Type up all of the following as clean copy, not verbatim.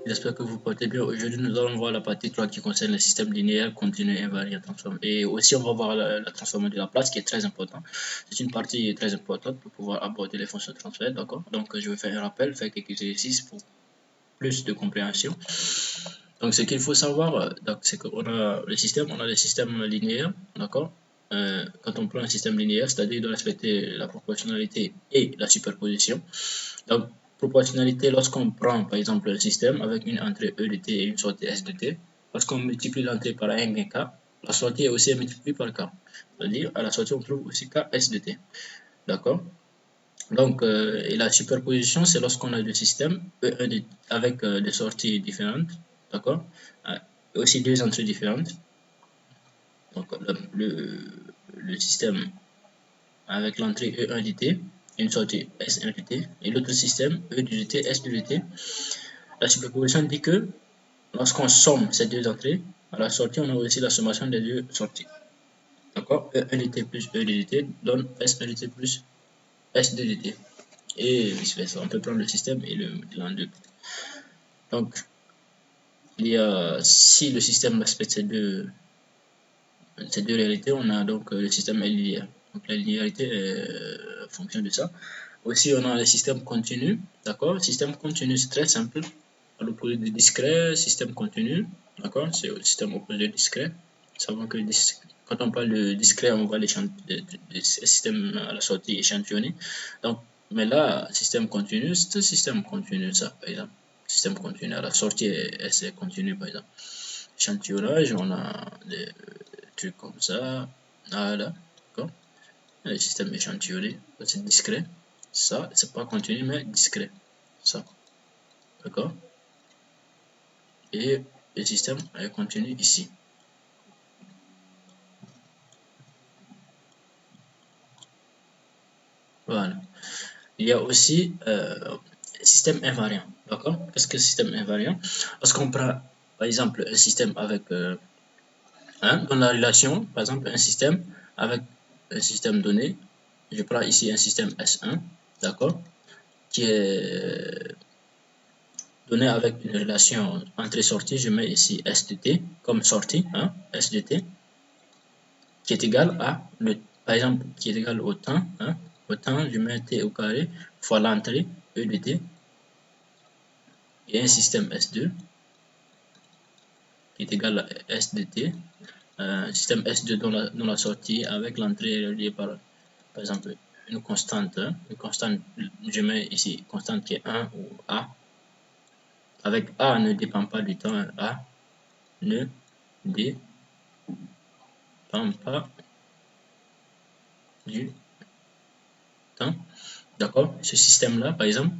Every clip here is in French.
J'espère que vous portez bien. Aujourd'hui, nous allons voir la partie 3 qui concerne le système linéaire, continu, invariant, transformé. Et aussi, on va voir la transformation de la place qui est très important. C'est une partie très importante pour pouvoir aborder les fonctions de transfert, d'accord? Donc, je vais faire un rappel, faire quelques exercices pour plus de compréhension. Donc, ce qu'il faut savoir, c'est qu'on a le système, on a le système linéaire, d'accord? Quand on prend un système linéaire, c'est-à-dire il doit respecter la proportionnalité et la superposition. Donc, proportionnalité, lorsqu'on prend par exemple le système avec une entrée E de t et une sortie S de t, lorsqu'on multiplie l'entrée par 1 gain K, la sortie est aussi multipliée par K. C'est-à-dire, à la sortie, on trouve aussi K S de t. D'accord? Donc, et la superposition, c'est lorsqu'on a deux systèmes E1 avec des sorties différentes. D'accord? Et aussi deux entrées différentes. Donc, le système avec l'entrée E1 de t, une sortie S1 de t, et l'autre système E de t, S de t. La superposition dit que lorsqu'on somme ces deux entrées, à la sortie, on a aussi la sommation des deux sorties. D'accord? E1 dt plus E de dt donne S1 dt plus S de dt. Et vice versa. On peut prendre le système et le mettre en deux. Donc, si le système respecte ces deux réalités, on a donc le système est linéaire. Donc, la linéarité est fonction de ça. Aussi, on a le système continu. D'accord? Le système continu, c'est très simple. À l'opposé de discret, système continu, d'accord, c'est le système opposé discret. Nous savons que quand on parle de discret, on voit les systèmes à la sortie échantillonné. Donc, mais là, système continu, c'est un système continu, ça, par exemple. Système continu, à la sortie, c'est continu, par exemple. Échantillonnage, on a des trucs comme ça, voilà, d'accord. Le système échantillonné, c'est discret. Ça, c'est pas continu, mais discret. Ça, d'accord. Et le système continue ici. Voilà. Il y a aussi système invariant. D'accord? Qu'est-ce que le système invariant? Lorsqu'on prend, par exemple, un système avec, dans la relation, par exemple, un système avec un système donné, je prends ici un système S1, d'accord, qui est donné avec une relation entrée-sortie, je mets ici S de t comme sortie, hein, S de t, qui est égal à, par exemple, qui est égal au temps, hein, au temps, je mets t au carré fois l'entrée, E de t, et un système S2 qui est égal à S de t, système S2 dont la sortie avec l'entrée reliée par exemple, une constante, je mets ici constante qui est 1 ou A, avec A ne dépend pas du temps, A ne dépend pas du temps, d'accord? Ce système-là, par exemple,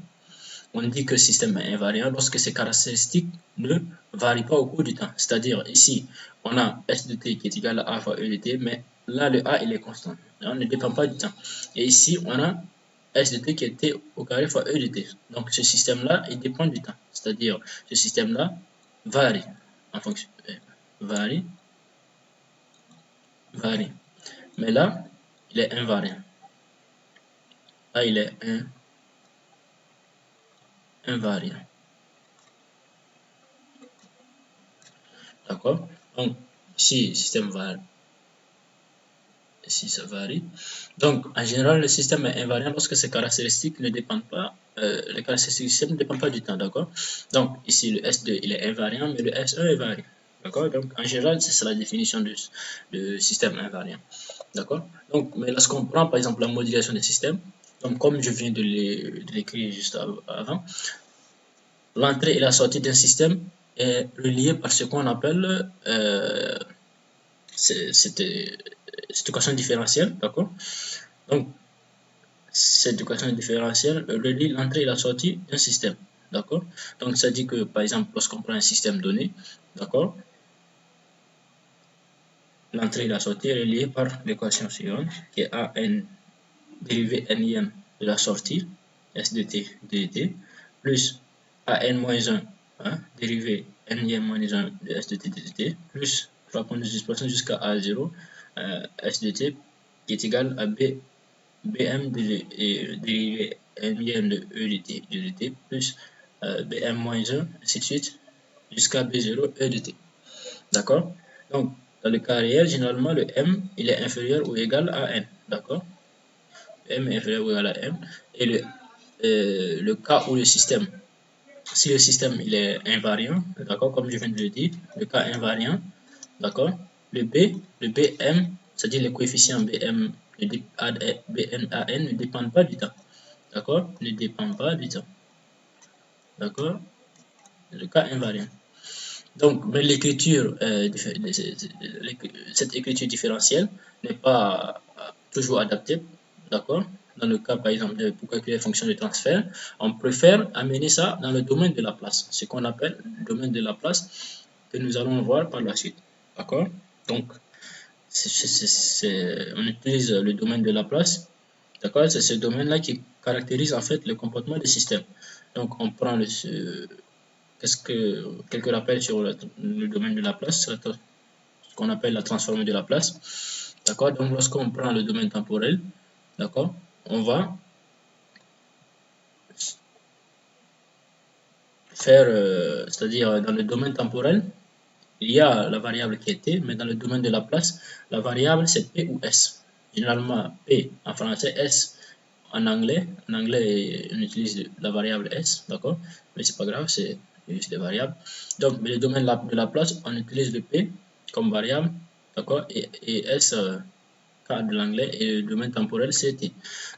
on dit que le système est invariant lorsque ses caractéristiques ne varient pas au cours du temps. C'est-à-dire, ici, on a S de t qui est égal à A fois E de t, mais là, le A, il est constant. On ne dépend pas du temps. Et ici, on a S de t qui est t au carré fois E de t. Donc, ce système-là, il dépend du temps. C'est-à-dire, ce système-là varie en fonction. Varie. Mais là, il est invariant. Là, il est invariant. D'accord? Donc, si le système varie, si ça varie. Donc, en général, le système est invariant lorsque ses caractéristiques ne dépendent pas, les caractéristiques du système ne dépendent pas du temps, d'accord? Donc, ici, le S2, il est invariant, mais le S1 est variant, d'accord? Donc, en général, c'est la définition du système invariant, d'accord? Donc, mais lorsqu'on prend, par exemple, la modulation des systèmes, donc, comme je viens de l'écrire juste avant, l'entrée et la sortie d'un système est reliée par ce qu'on appelle cette équation différentielle, d'accord? Donc, cette équation différentielle relie l'entrée et la sortie d'un système, d'accord? Donc, ça dit que, par exemple, lorsqu'on prend un système donné, d'accord, l'entrée et la sortie est reliée par l'équation suivante, qui est AN dérivée NIM de la sortie, S de t dt, plus AN moins 1, hein, dérivée NIM moins 1 de S de t dt, plus 3 points de dispersion jusqu'à A0, S de t, qui est égal à BM dérivé NIM de E de t plus bm-1, ainsi de suite, jusqu'à b0 e de t. D'accord? Donc, dans le cas réel, généralement, le m, il est inférieur ou égal à n. D'accord? M est inférieur ou égal à m. Et le cas où le système, si le système il est invariant, d'accord, comme je viens de le dire, le cas invariant, d'accord, le bm, c'est-à-dire les coefficients bm, bn ne dépendent pas du temps. D'accord? Ne dépendent pas du temps. D'accord? Le cas invariant. Donc, mais l'écriture, cette écriture différentielle n'est pas toujours adaptée, d'accord? Dans le cas, par exemple, pour calculer les fonctions de transfert, on préfère amener ça dans le domaine de la place, ce qu'on appelle le domaine de la place, que nous allons voir par la suite, d'accord? Donc, on utilise le domaine de la place, d'accord? C'est ce domaine-là qui caractérise en fait le comportement du système. Donc, on prend quelques rappels sur le domaine de la place, ce qu'on appelle la transformée de la place. D'accord? Donc, lorsqu'on prend le domaine temporel, d'accord, on va faire, c'est-à-dire dans le domaine temporel, il y a la variable qui est t, mais dans le domaine de la place, la variable c'est p ou s. Généralement, p en français, s en anglais. En anglais, on utilise la variable s, d'accord? Mais c'est pas grave, c'est juste des variables. Donc, mais le domaine de la place, on utilise le p comme variable, d'accord? Et s, cas de l'anglais, et le domaine temporel, c'est t.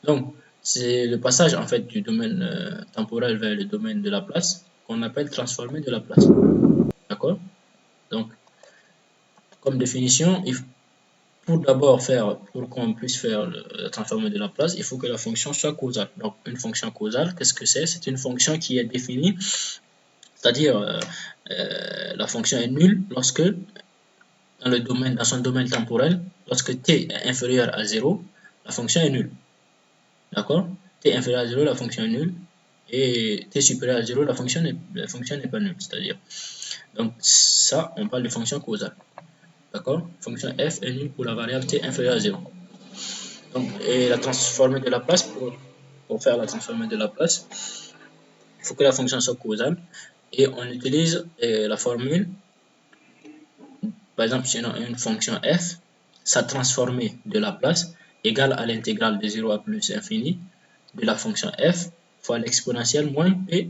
Donc, c'est le passage en fait du domaine temporel vers le domaine de la place qu'on appelle transformé de la place. D'accord? Donc, comme définition, pour qu'on puisse faire la transformée de la place, il faut que la fonction soit causale. Donc, une fonction causale, qu'est-ce que c'est? C'est une fonction qui est définie, c'est-à-dire la fonction est nulle lorsque, dans son domaine temporel, lorsque t est inférieur à 0, la fonction est nulle. D'accord? T inférieur à 0, la fonction est nulle. Et t supérieur à 0, la fonction n'est pas nulle. C'est-à-dire, donc ça, on parle de fonction causale. D'accord? Fonction f est nulle pour la variable t inférieure à 0. Donc, et la transformée de la place, pour faire la transformée de la place, il faut que la fonction soit causale. Et on utilise la formule, par exemple, si on a une fonction f, sa transformée de la place égale à l'intégrale de 0 à plus infini de la fonction f fois l'exponentielle moins p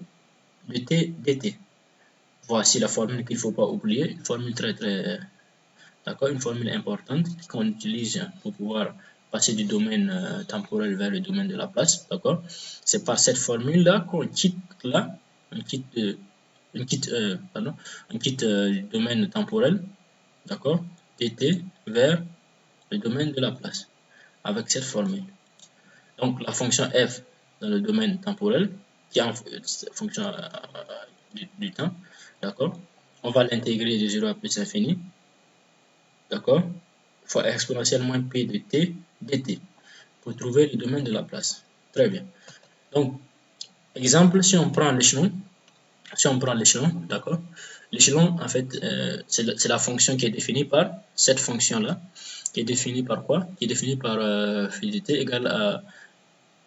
de t dt. Voici la formule qu'il ne faut pas oublier, une formule d'accord, une formule importante qu'on utilise pour pouvoir passer du domaine temporel vers le domaine de la place, d'accord. C'est par cette formule là qu'on quitte le domaine temporel, d'accord, dt vers le domaine de la place avec cette formule. Donc la fonction f dans le domaine temporel, qui est en fonction du temps, d'accord, on va l'intégrer de 0 à plus infini, d'accord, fois exponentielle moins p de t dt pour trouver le domaine de la place. Très bien. Donc, exemple, si on prend l'échelon, d'accord, l'échelon, en fait, c'est la fonction qui est définie par cette fonction-là, qui est définie par quoi? Qui est définie par fidélité égale à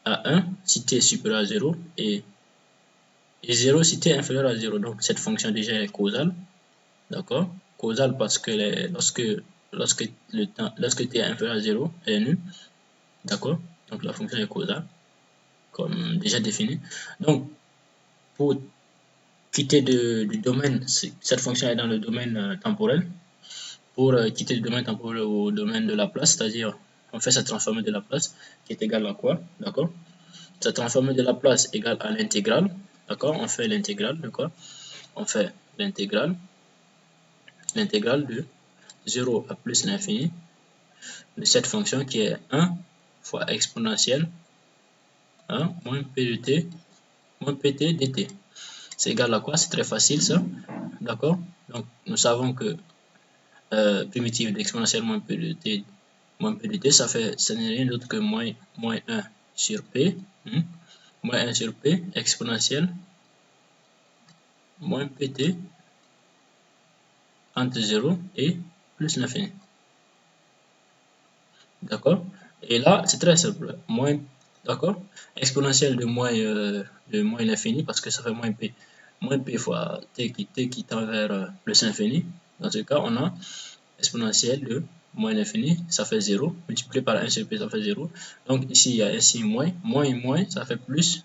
1 si t est supérieur à 0 et 0 si t est inférieur à 0. Donc, cette fonction déjà est causale, d'accord? Causale parce que lorsque t est inférieur à 0, elle est nulle, d'accord? Donc, la fonction est causale, comme déjà défini. Donc, pour quitter du domaine, cette fonction est dans le domaine temporel. Pour quitter du domaine temporel au domaine de la place, c'est-à-dire on fait cette transformée de la place qui est égale à quoi? D'accord? Cette transformée de la place égale à l'intégrale. D'accord? On fait l'intégrale de quoi? On fait l'intégrale de 0 à plus l'infini de cette fonction qui est 1 fois exponentielle 1 moins p de t moins pt dt. C'est égal à quoi? C'est très facile ça. D'accord? Donc nous savons que primitive d'exponentielle moins p de t, ça n'est rien d'autre que moins 1 sur p, moins 1 sur p exponentielle moins pt entre 0 et plus l'infini. D'accord? Et là, c'est très simple. Moins, d'accord? Exponentielle de moins l'infini parce que ça fait moins p. moins p fois t qui tend vers plus infini. Dans ce cas, on a exponentielle de moins l'infini, ça fait 0, multiplié par 1 sur p, ça fait 0. Donc ici, il y a un signe moins, moins et moins, ça fait plus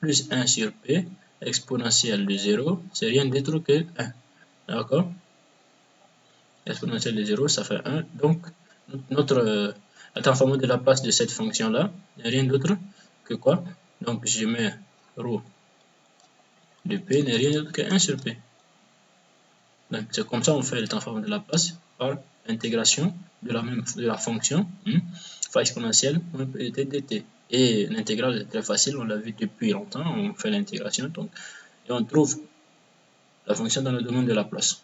1 sur p, exponentielle de 0, c'est rien d'autre que 1. D'accord? Exponentielle de 0, ça fait 1. Donc, la transformée de la place de cette fonction-là n'est rien d'autre que quoi? Donc, je mets ρ de p n'est rien d'autre que 1 sur p. Donc, c'est comme ça on fait le transformée de la place par intégration de la fonction fois exponentielle moins pt dt. Et l'intégrale est très facile, on l'a vu depuis longtemps, on fait l'intégration et on trouve la fonction dans le domaine de la place.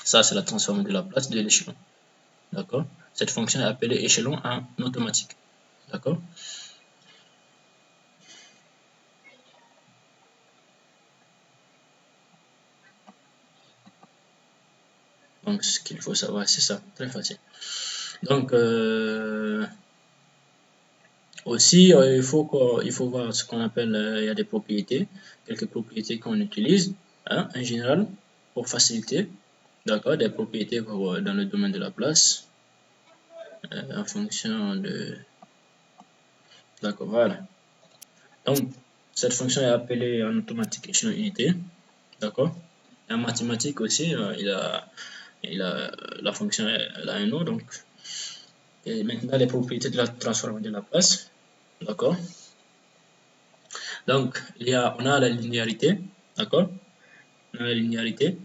Ça, c'est la transformée de la place de l'échelon. D'accord? Cette fonction est appelée échelon en automatique. D'accord? Donc, ce qu'il faut savoir, c'est ça. Très facile. Donc, aussi, il faut voir ce qu'on appelle, il y a des propriétés, quelques propriétés qu'on utilise, hein, en général, pour faciliter. D'accord? Des propriétés dans le domaine de la place, en fonction de... D'accord, voilà. Donc, cette fonction est appelée en automatique échelon unité. D'accord? En mathématiques aussi, la fonction elle a un nom. Donc, et maintenant, les propriétés de la transformée de la place. D'accord? Donc, on a la linéarité. D'accord? On a la linéarité.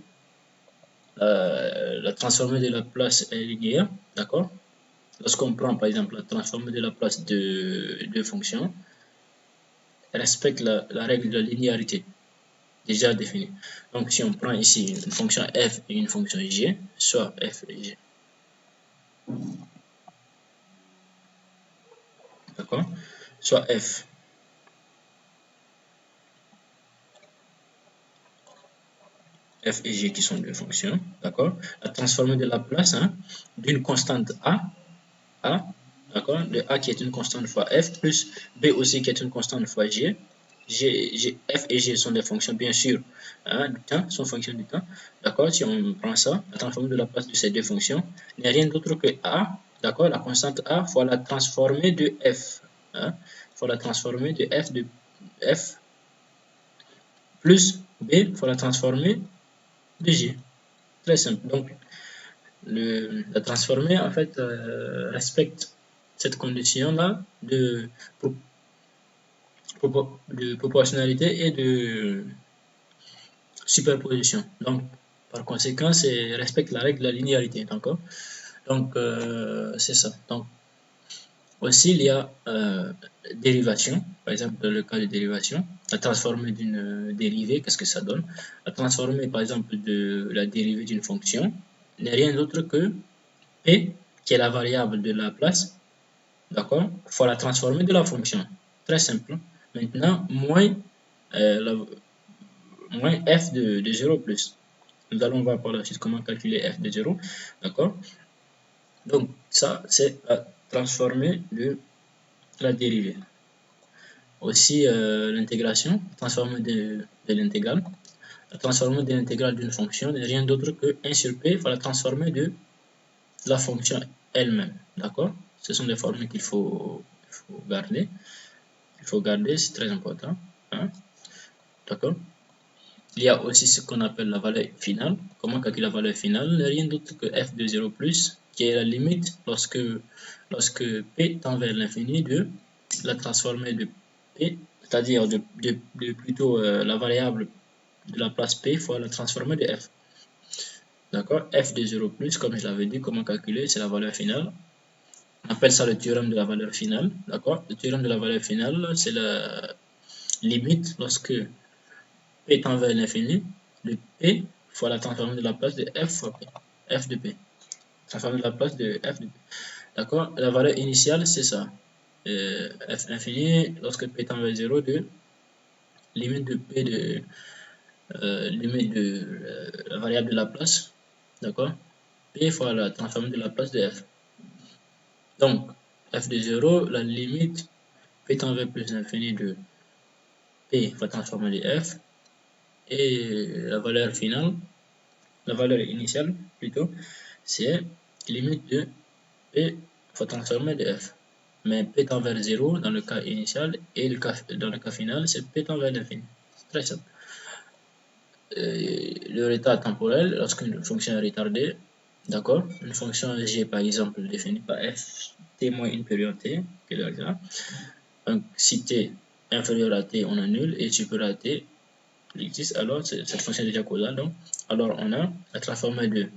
La transformée de la place est linéaire. D'accord? Lorsqu'on prend par exemple la transformée de la place de deux fonctions, elle respecte la règle de la linéarité déjà définie. Donc, si on prend ici une fonction f et une fonction g, soit f et g, d'accord, soit f et g qui sont deux fonctions, d'accord, la transformée de la place d'une constante a, d'accord, de a qui est une constante fois f, plus b aussi qui est une constante fois g, f et g sont des fonctions bien sûr du temps, sont fonctions du temps, d'accord. Si on prend ça, la transformée de la place de ces deux fonctions n'est rien d'autre que a, d'accord, la constante a fois la transformée de f, fois la transformée de f plus b fois la transformée de g. Très simple. Donc la transformée en fait respecte cette condition là de proportionnalité et de superposition. Donc, par conséquent, respecte la règle de la linéarité. D'accord? Donc, c'est ça. Donc, aussi, il y a dérivation. Par exemple, dans le cas de dérivation, la transformée d'une dérivée, qu'est-ce que ça donne? La transformée, par exemple, de la dérivée d'une fonction n'est rien d'autre que P, qui est la variable de la place, d'accord, fois la transformée de la fonction. Très simple. Maintenant, moins f de 0 plus. Nous allons voir par la suite comment calculer f de 0. D'accord? Donc, ça, c'est la transformée de la dérivée. Aussi, l'intégration, transformée de l'intégrale. La transformée de l'intégrale d'une fonction n'est rien d'autre que 1 sur p fois la transformée de la fonction elle-même. D'accord? Ce sont des formules qu'il faut garder. Il faut garder, c'est très important. D'accord? Il y a aussi ce qu'on appelle la valeur finale. Comment calculer la valeur finale? Rien d'autre que f de 0 plus, qui est la limite lorsque p tend vers l'infini de la transformée de p, c'est-à-dire de plutôt la variable de la place p fois la transformée de f. D'accord? F de 0 plus, comme je l'avais dit, comment calculer? C'est la valeur finale. On appelle ça le théorème de la valeur finale. D'accord? Le théorème de la valeur finale, c'est la limite lorsque p tend vers l'infini de p fois la transformée de la place de f fois p. F de p. Transformée de la place de f de p. D'accord? La valeur initiale, c'est ça. F infini lorsque p tend vers 0 de limite de p de limite de la variable de la place. D'accord? P fois la transformée de la place de f. Donc, f de 0, la limite p tend vers plus l'infini de p fois transformée de f Et la valeur finale, la valeur initiale plutôt, c'est limite de P faut transformer de F. Mais P tend vers 0 dans le cas initial et dans le cas final, c'est P tend vers l'infini. C'est très simple. Le retard temporel, lorsqu'une fonction est retardée, d'accord, une fonction g par exemple définie par f, t moins une période t, qui est là. Donc si t est inférieur à t, on annule, et supérieur à t, il existe, alors cette fonction est déjà causale. Donc, alors on a la transformée de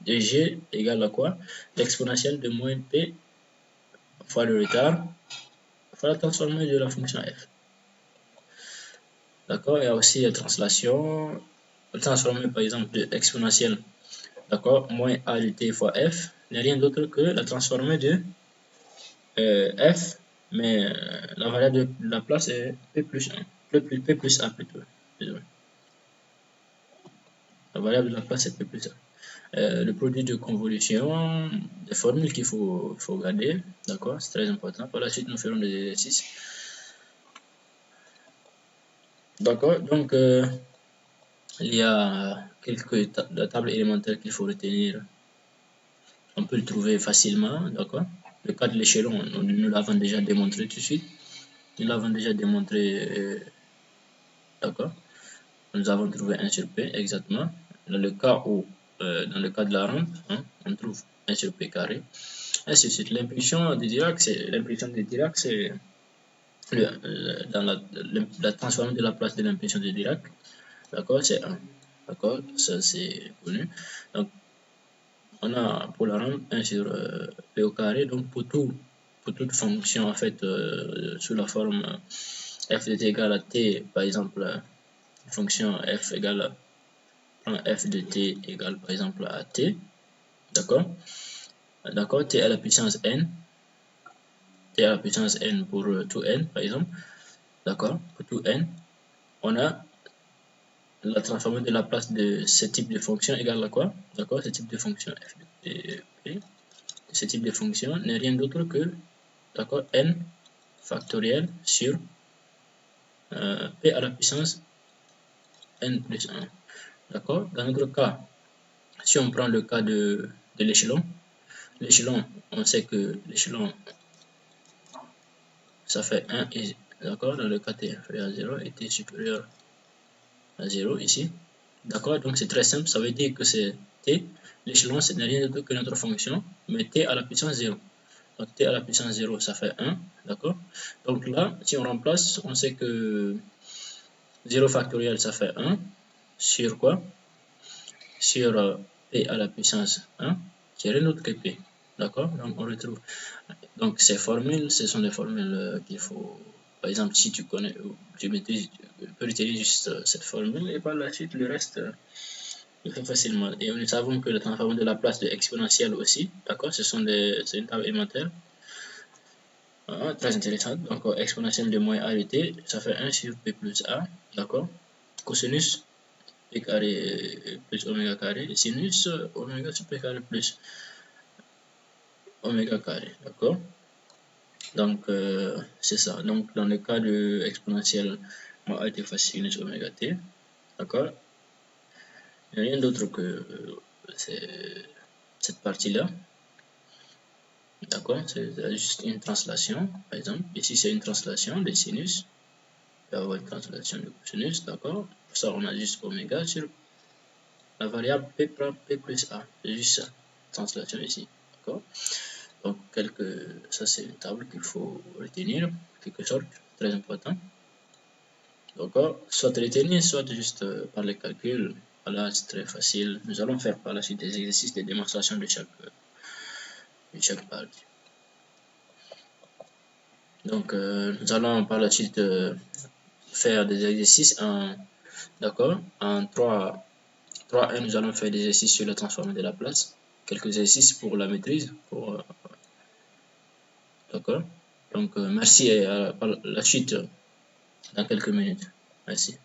g égale à quoi? L'exponentielle de moins p fois le retard fois la transformée de la fonction f. D'accord, il y a aussi la translation, transformée par exemple de exponentielle, d'accord, moins a de t fois f n'est rien d'autre que la transformée de f, mais la variable de la place est p plus 1, p plus a plutôt. Désolé. La variable de la place est p plus 1. Le produit de convolution, des formules qu'il faut garder, d'accord, c'est très important. Par la suite, nous ferons des exercices. D'accord, donc il y a quelques tables élémentaires qu'il faut retenir. On peut le trouver facilement, d'accord. Le cas de l'échelon, nous l'avons déjà démontré tout de suite. Nous l'avons déjà démontré, d'accord. Nous avons trouvé 1 sur P, exactement. Dans le cas où, dans le cas de la rampe, hein, on trouve 1 sur P carré. Ainsi de suite. L'impulsion de Dirac, c'est dans la transformée de la place de l'impulsion de Dirac, d'accord, c'est 1. D'accord, ça c'est connu. Donc, on a pour la rampe 1 sur P au carré. Donc, pour toute fonction en fait sous la forme f de t égale à t, par exemple, fonction f égale f de t égale par exemple à t, d'accord, d'accord, t à la puissance n, t à la puissance n pour tout n par exemple, d'accord, pour tout n, on a la transformée de la place de ce type de fonction égale à quoi, d'accord, ce type de fonction f de t, ce type de fonction n'est rien d'autre que, d'accord, n factoriel sur p à la puissance n plus 1. D'accord. Dans notre cas, si on prend le cas de l'échelon, on sait que l'échelon, ça fait 1, et d'accord, dans le cas t inférieur à 0 et t supérieur à 0 ici. D'accord, donc c'est très simple, ça veut dire que c'est t, l'échelon, ce n'est rien d'autre que notre fonction, mais t à la puissance 0. Donc t à la puissance 0, ça fait 1, d'accord. Donc là, si on remplace, on sait que 0 factoriel, ça fait 1, sur quoi? Sur p à la puissance 1, qui est rien d'autre que p. D'accord? Donc on retrouve. Donc ces formules, ce sont des formules qu'il faut. Par exemple, si tu connais, tu maîtrises, tu peux utiliser juste cette formule et par la suite le reste, il fait facilement. Et nous savons que le transformation de la place de exponentielle aussi, d'accord? C'est une table élémentaire. Très intéressante. Donc exponentielle de moins a de t, ça fait 1 sur p plus a, d'accord? Cosinus p carré plus oméga carré, sinus oméga sur p carré plus oméga carré, d'accord. Donc c'est ça. Donc dans le cas de exponentielle a t fois sinus oméga t, d'accord, il n'y a rien d'autre que cette partie là, d'accord. C'est juste une translation. Par exemple ici c'est une translation de sinus, il va y avoir une translation de cosinus, d'accord. Pour ça on a juste oméga sur la variable p plus a, c'est juste ça, translation ici, d'accord. Donc ça c'est une table qu'il faut retenir, quelque sorte, très important, d'accord. Soit retenir, soit juste par les calculs. Voilà, c'est très facile. Nous allons faire par la suite des exercices de démonstration de chaque partie. Donc nous allons par la suite faire des exercices d'accord, en 3.1, nous allons faire des exercices sur la transformée de la place, quelques exercices pour la maîtrise, d'accord. Donc merci, et à la suite dans quelques minutes. Merci.